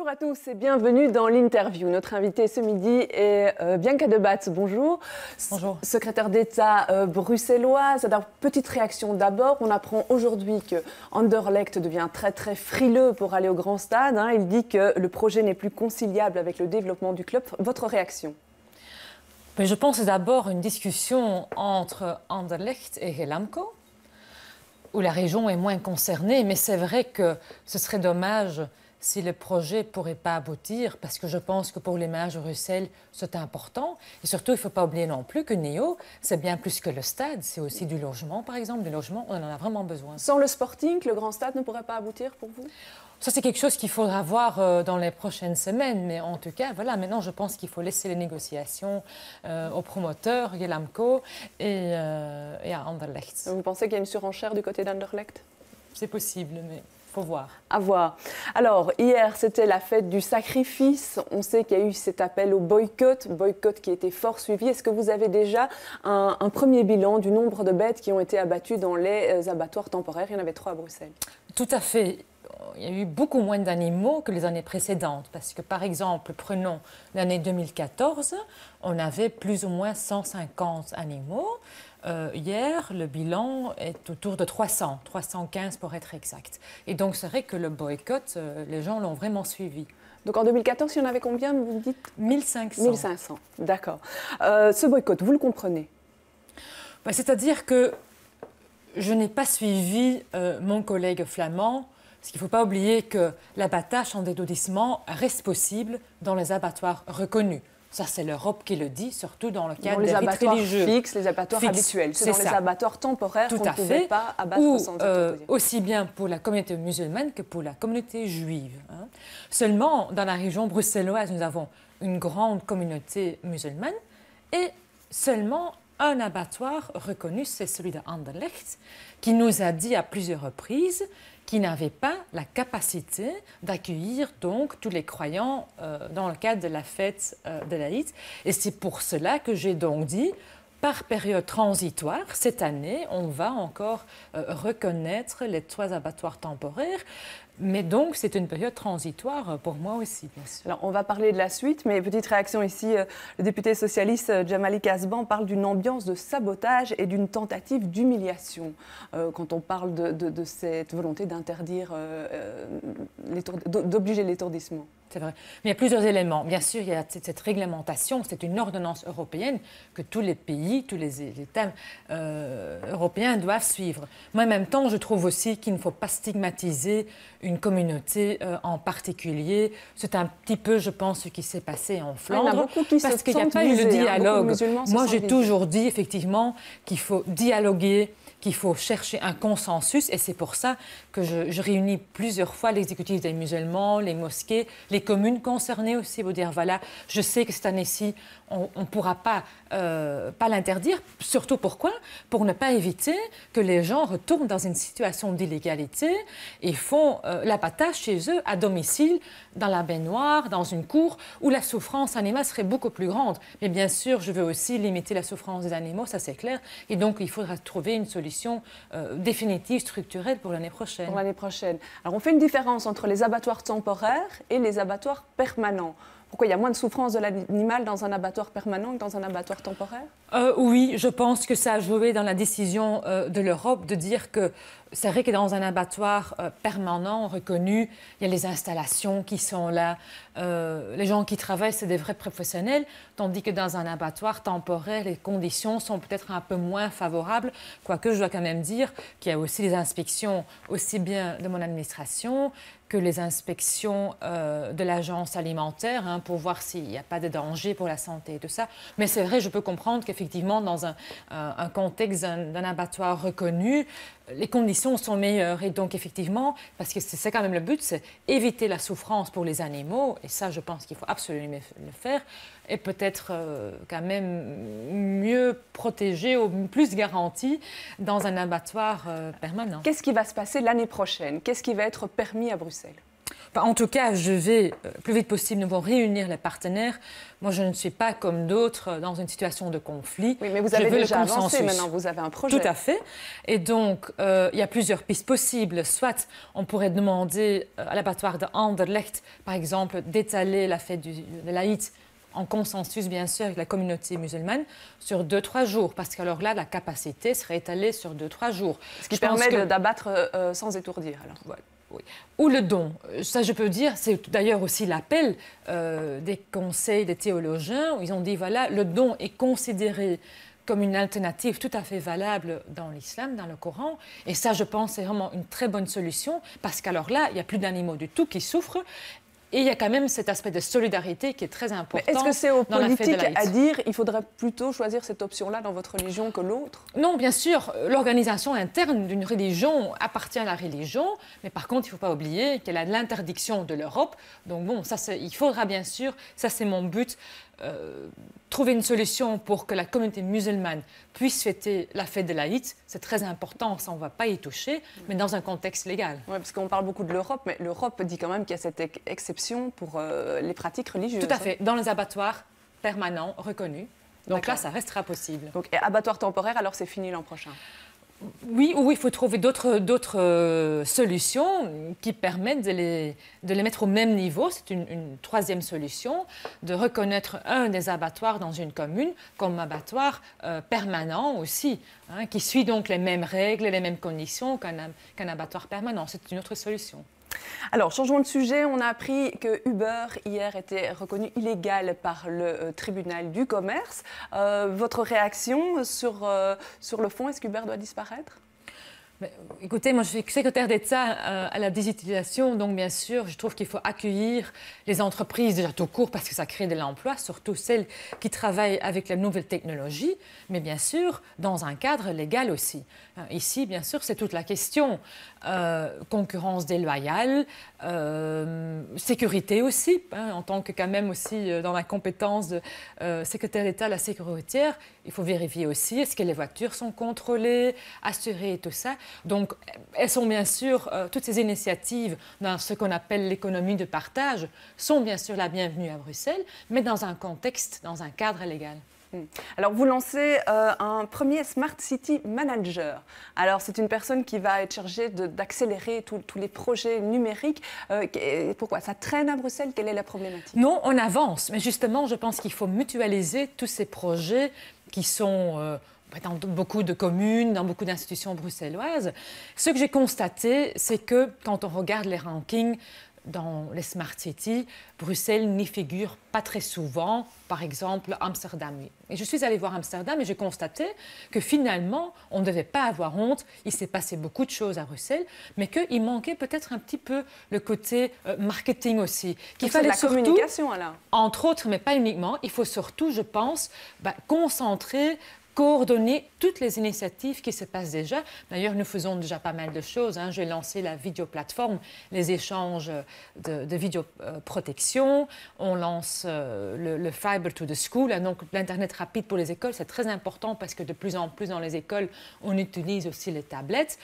Bonjour à tous et bienvenue dans l'interview. Notre invitée ce midi est Bianca Debaets. Bonjour. Bonjour. Secrétaire d'État bruxelloise. Alors, petite réaction d'abord. On apprend aujourd'hui que Anderlecht devient très frileux pour aller au grand stade. Il dit que le projet n'est plus conciliable avec le développement du club. Votre réaction? Mais je pense d'abord une discussion entre Anderlecht et Helamco, où la région est moins concernée. Mais c'est vrai que ce serait dommage si le projet ne pourrait pas aboutir, parce que je pense que pour les mages de Bruxelles, c'est important. Et surtout, il ne faut pas oublier non plus que Neo, c'est bien plus que le stade, c'est aussi du logement, par exemple. Du logement, on en a vraiment besoin. Sans le Sporting, le grand stade ne pourrait pas aboutir pour vous? Ça, c'est quelque chose qu'il faudra voir dans les prochaines semaines. Mais en tout cas, voilà, maintenant, je pense qu'il faut laisser les négociations aux promoteurs, Helamco et à Anderlecht. Vous pensez qu'il y a une surenchère du côté d'Anderlecht? C'est possible, mais il faut voir. À voir. Alors, hier, c'était la fête du sacrifice. On sait qu'il y a eu cet appel au boycott qui a été fort suivi. Est-ce que vous avez déjà un premier bilan du nombre de bêtes qui ont été abattues dans les abattoirs temporaires? Il y en avait 3 à Bruxelles. Tout à fait. Il y a eu beaucoup moins d'animaux que les années précédentes. Parce que, par exemple, prenons l'année 2014, on avait plus ou moins 150 animaux. Hier, le bilan est autour de 300, 315 pour être exact. Et donc, c'est vrai que le boycott, les gens l'ont vraiment suivi. Donc en 2014, il y en avait combien, vous me dites? 1500. 1500, d'accord. Ce boycott, vous le comprenez? C'est-à-dire que je n'ai pas suivi mon collègue flamand, parce qu'il ne faut pas oublier que l'abattage en dédodissement reste possible dans les abattoirs reconnus. Ça, c'est l'Europe qui le dit, surtout dans le cadre des rites religieux. Fixes, les abattoirs habituels. C'est dans les abattoirs temporaires qu'on ne pouvait pas abattre sans autorisation. Aussi bien pour la communauté musulmane que pour la communauté juive. Seulement, dans la région bruxelloise, nous avons une grande communauté musulmane et seulement un abattoir reconnu, c'est celui de Anderlecht, qui nous a dit à plusieurs reprises qu'il n'avait pas la capacité d'accueillir donc tous les croyants dans le cadre de la fête de l'Aïd. Et c'est pour cela que j'ai donc dit, par période transitoire, cette année, on va encore reconnaître les 3 abattoirs temporaires. Mais donc, c'est une période transitoire pour moi aussi, bien sûr. Alors, on va parler de la suite, mais petite réaction ici. Le député socialiste Djamali Kasban parle d'une ambiance de sabotage et d'une tentative d'humiliation quand on parle de cette volonté d'interdire, d'obliger l'étourdissement. C'est vrai. Mais il y a plusieurs éléments. Bien sûr, il y a cette réglementation, c'est une ordonnance européenne que tous les pays, tous les États européens doivent suivre. Mais en même temps, je trouve aussi qu'il ne faut pas stigmatiser une communauté en particulier. C'est un petit peu, je pense, ce qui s'est passé en Flandre. Parce qu'il n'y a pas eu le dialogue. Moi, j'ai toujours dit, effectivement, qu'il faut dialoguer, qu'il faut chercher un consensus. Et c'est pour ça que je réunis plusieurs fois l'exécutif des musulmans, les mosquées, les communes concernées aussi, pour dire, voilà, je sais que cette année-ci, on ne pourra pas l'interdire. Surtout pourquoi? Pour ne pas éviter que les gens retournent dans une situation d'illégalité et font l'abattage chez eux, à domicile, dans la baignoire, dans une cour, où la souffrance animale serait beaucoup plus grande. Mais bien sûr, je veux aussi limiter la souffrance des animaux, ça c'est clair. Et donc, il faudra trouver une solution définitive, structurelle pour l'année prochaine. Pour l'année prochaine. Alors, on fait une différence entre les abattoirs temporaires et les abattoirs permanents. Pourquoi il y a moins de souffrance de l'animal dans un abattoir permanent que dans un abattoir temporaire? Oui, je pense que ça a joué dans la décision de l'Europe de dire que c'est vrai que dans un abattoir permanent, reconnu, il y a les installations qui sont là, les gens qui travaillent, c'est des vrais professionnels, tandis que dans un abattoir temporaire, les conditions sont peut-être un peu moins favorables, quoique je dois quand même dire qu'il y a aussi les inspections, aussi bien de mon administration que les inspections de l'agence alimentaire, pour voir s'il n'y a pas de danger pour la santé et tout ça. Mais c'est vrai, je peux comprendre qu'effectivement, dans un contexte d'un abattoir reconnu, les conditions sont meilleures. Et donc, effectivement, parce que c'est quand même le but, c'est éviter la souffrance pour les animaux. Et ça, je pense qu'il faut absolument le faire. Et peut-être quand même mieux protégé ou plus garanti dans un abattoir permanent. Qu'est-ce qui va se passer l'année prochaine? Qu'est-ce qui va être permis à Bruxelles? En tout cas, je vais, le plus vite possible, nous allons réunir les partenaires. Moi, je ne suis pas comme d'autres dans une situation de conflit. Oui, mais vous avez déjà avancé maintenant, vous avez un projet. Tout à fait. Et donc, il y a plusieurs pistes possibles. Soit on pourrait demander à l'abattoir de Anderlecht, par exemple, d'étaler la fête de l'Aïd en consensus, bien sûr, avec la communauté musulmane, sur 2-3 jours. Parce qu'alors là, la capacité serait étalée sur 2-3 jours. Ce qui permet d'abattre sans étourdir, alors. Voilà. Oui. Ou le don. Ça, je peux dire, c'est d'ailleurs aussi l'appel des conseils des théologiens où ils ont dit, voilà, le don est considéré comme une alternative tout à fait valable dans l'islam, dans le Coran. Et ça, je pense, c'est vraiment une très bonne solution parce qu'alors là, il n'y a plus d'animaux du tout qui souffrent. Et il y a quand même cet aspect de solidarité qui est très important. Est-ce que c'est aux politiques à dire qu'il faudrait plutôt choisir cette option-là dans votre religion que l'autre? Non, bien sûr, l'organisation interne d'une religion appartient à la religion, mais par contre, il ne faut pas oublier qu'elle a l'interdiction de l'Europe. Donc bon, ça, il faudra bien sûr, ça c'est mon but, trouver une solution pour que la communauté musulmane puisse fêter la fête de l'Aïd. C'est très important, ça on ne va pas y toucher, mais dans un contexte légal. Oui, parce qu'on parle beaucoup de l'Europe, mais l'Europe dit quand même qu'il y a cette exception pour les pratiques religieuses. Tout à fait, dans les abattoirs permanents reconnus. Donc là, ça restera possible. Donc abattoir temporaire, alors c'est fini l'an prochain? Oui, ou il faut trouver d'autres solutions qui permettent de les mettre au même niveau. C'est une troisième solution, de reconnaître un des abattoirs dans une commune comme abattoir permanent aussi, hein, qui suit donc les mêmes règles et les mêmes conditions qu'un abattoir permanent. C'est une autre solution. Alors, changeons de sujet. On a appris que Uber, hier, était reconnu illégal par le tribunal du commerce. Votre réaction sur le fond, est-ce qu'Uber doit disparaître ? Mais, écoutez, moi je suis secrétaire d'État à la digitalisation, donc bien sûr, je trouve qu'il faut accueillir les entreprises déjà tout court parce que ça crée de l'emploi, surtout celles qui travaillent avec la nouvelle technologie, mais bien sûr dans un cadre légal aussi. Ici, bien sûr, c'est toute la question. Concurrence déloyale, sécurité aussi, hein, en tant que quand même aussi dans la compétence de secrétaire d'État à la sécurité routière, il faut vérifier aussi est-ce que les voitures sont contrôlées, assurées et tout ça. Donc, elles sont bien sûr, toutes ces initiatives dans ce qu'on appelle l'économie de partage sont bien sûr la bienvenue à Bruxelles, mais dans un contexte, dans un cadre légal. Alors, vous lancez un premier Smart City Manager. Alors, c'est une personne qui va être chargée d'accélérer tous les projets numériques. Pourquoi? Ça traîne à Bruxelles? Quelle est la problématique? Non, on avance. Mais justement, je pense qu'il faut mutualiser tous ces projets qui sont dans beaucoup de communes, dans beaucoup d'institutions bruxelloises. Ce que j'ai constaté, c'est que quand on regarde les rankings dans les Smart Cities, Bruxelles n'y figure pas très souvent, par exemple Amsterdam. Et je suis allée voir Amsterdam et j'ai constaté que finalement, on ne devait pas avoir honte. Il s'est passé beaucoup de choses à Bruxelles, mais qu'il manquait peut-être un petit peu le côté marketing aussi. Qu'il fallait la communication, alors. Entre autres, mais pas uniquement, il faut surtout, je pense, concentrer, coordonner toutes les initiatives qui se passent déjà. D'ailleurs, nous faisons déjà pas mal de choses. J'ai lancé la vidéoplateforme, les échanges de vidéoprotection. On lance le Fiber to the School, donc l'Internet rapide pour les écoles. C'est très important parce que de plus en plus dans les écoles, on utilise aussi les tablettes.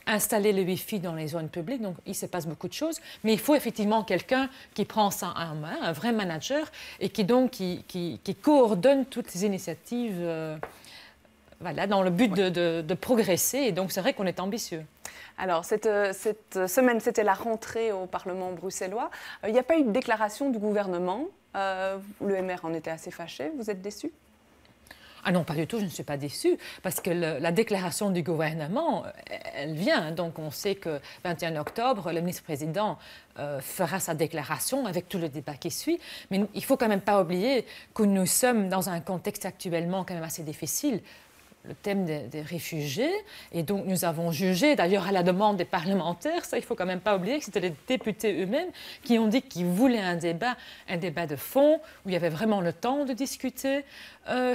Installer le Wi-Fi dans les zones publiques, donc il se passe beaucoup de choses. Mais il faut effectivement quelqu'un qui prend ça en main, un vrai manager, et qui coordonne toutes ces initiatives voilà, dans le but de progresser. Et donc, c'est vrai qu'on est ambitieux. Alors, cette semaine, c'était la rentrée au Parlement bruxellois. Il n'y a pas eu de déclaration du gouvernement. Le MR en était assez fâché. Vous êtes déçu? Ah non, pas du tout, je ne suis pas déçue, parce que la déclaration du gouvernement, elle vient. Donc, on sait que 21 octobre, le ministre-président fera sa déclaration avec tout le débat qui suit. Mais il ne faut quand même pas oublier que nous sommes dans un contexte actuellement quand même assez difficile. Le thème des réfugiés. Et donc, nous avons jugé, d'ailleurs à la demande des parlementaires, ça, il ne faut quand même pas oublier que c'était les députés eux-mêmes qui ont dit qu'ils voulaient un débat de fond, où il y avait vraiment le temps de discuter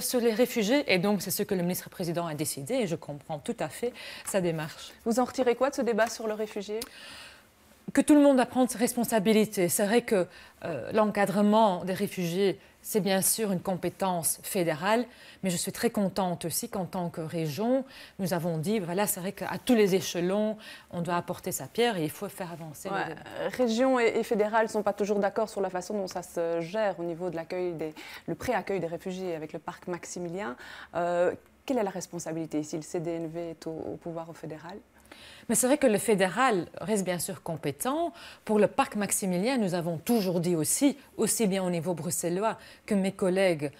sur les réfugiés. Et donc, c'est ce que le ministre-président a décidé, et je comprends tout à fait sa démarche. Vous en retirez quoi de ce débat sur le réfugié ? Que tout le monde va prendre ses responsabilités. C'est vrai que l'encadrement des réfugiés, c'est bien sûr une compétence fédérale, mais je suis très contente aussi qu'en tant que région, nous avons dit, voilà, c'est vrai qu'à tous les échelons, on doit apporter sa pierre et il faut faire avancer le débat. Région et fédérale ne sont pas toujours d'accord sur la façon dont ça se gère au niveau de le pré-accueil des réfugiés avec le parc Maximilien. Quelle est la responsabilité si le CDNV est au pouvoir au fédéral? Mais c'est vrai que le fédéral reste bien sûr compétent. Pour le parc Maximilien, nous avons toujours dit aussi bien au niveau bruxellois que mes collègues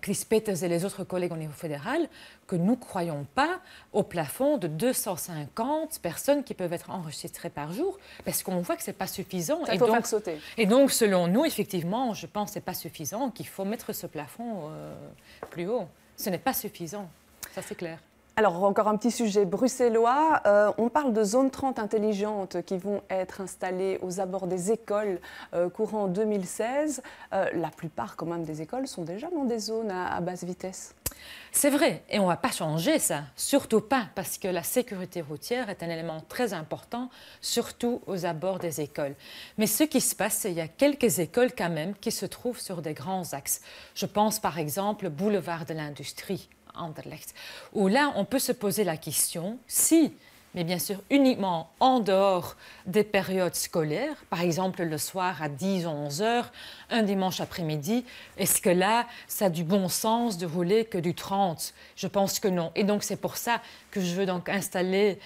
Chris Peters et les autres collègues au niveau fédéral, que nous ne croyons pas au plafond de 250 personnes qui peuvent être enregistrées par jour, parce qu'on voit que ce n'est pas suffisant. Il faut faire sauter. Et donc, selon nous, effectivement, je pense que ce n'est pas suffisant, qu'il faut mettre ce plafond plus haut. Ce n'est pas suffisant, ça c'est clair. Alors, encore un petit sujet bruxellois. On parle de zones 30 intelligentes qui vont être installées aux abords des écoles courant 2016. La plupart, quand même, des écoles sont déjà dans des zones à basse vitesse. C'est vrai, et on ne va pas changer ça, surtout pas, parce que la sécurité routière est un élément très important, surtout aux abords des écoles. Mais ce qui se passe, c'est qu'il y a quelques écoles quand même qui se trouvent sur des grands axes. Je pense par exemple au boulevard de l'Industrie, Anderlecht, où là, on peut se poser la question si, mais bien sûr uniquement en dehors des périodes scolaires, par exemple le soir à 10 ou 11 heures, un dimanche après-midi, est-ce que là, ça a du bon sens de rouler que du 30? Je pense que non. Et donc, c'est pour ça que je veux donc installer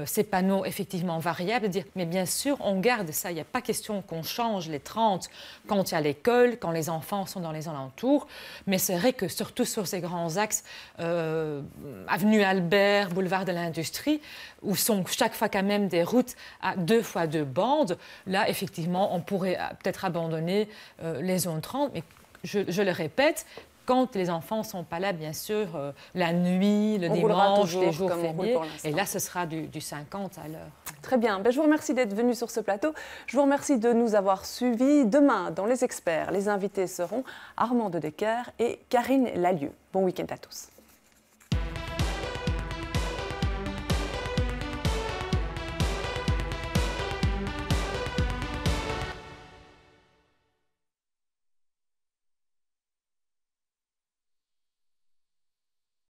ces panneaux effectivement variables, dire, mais bien sûr, on garde ça. Il n'y a pas question qu'on change les 30 quand il y a l'école, quand les enfants sont dans les alentours. Mais c'est vrai que surtout sur ces grands axes, avenue Albert, boulevard de l'Industrie, où sont chaque fois quand même des routes à 2 fois 2 bandes, là, effectivement, on pourrait peut-être abandonner les zones 30, mais je le répète, quand les enfants ne sont pas là, bien sûr, la nuit, le dimanche, les jours fériés, et là, ce sera du 50 à l'heure. Très bien. Je vous remercie d'être venu sur ce plateau. Je vous remercie de nous avoir suivis. Demain, dans Les Experts, les invités seront Armand de Decker et Karine Lalieu. Bon week-end à tous.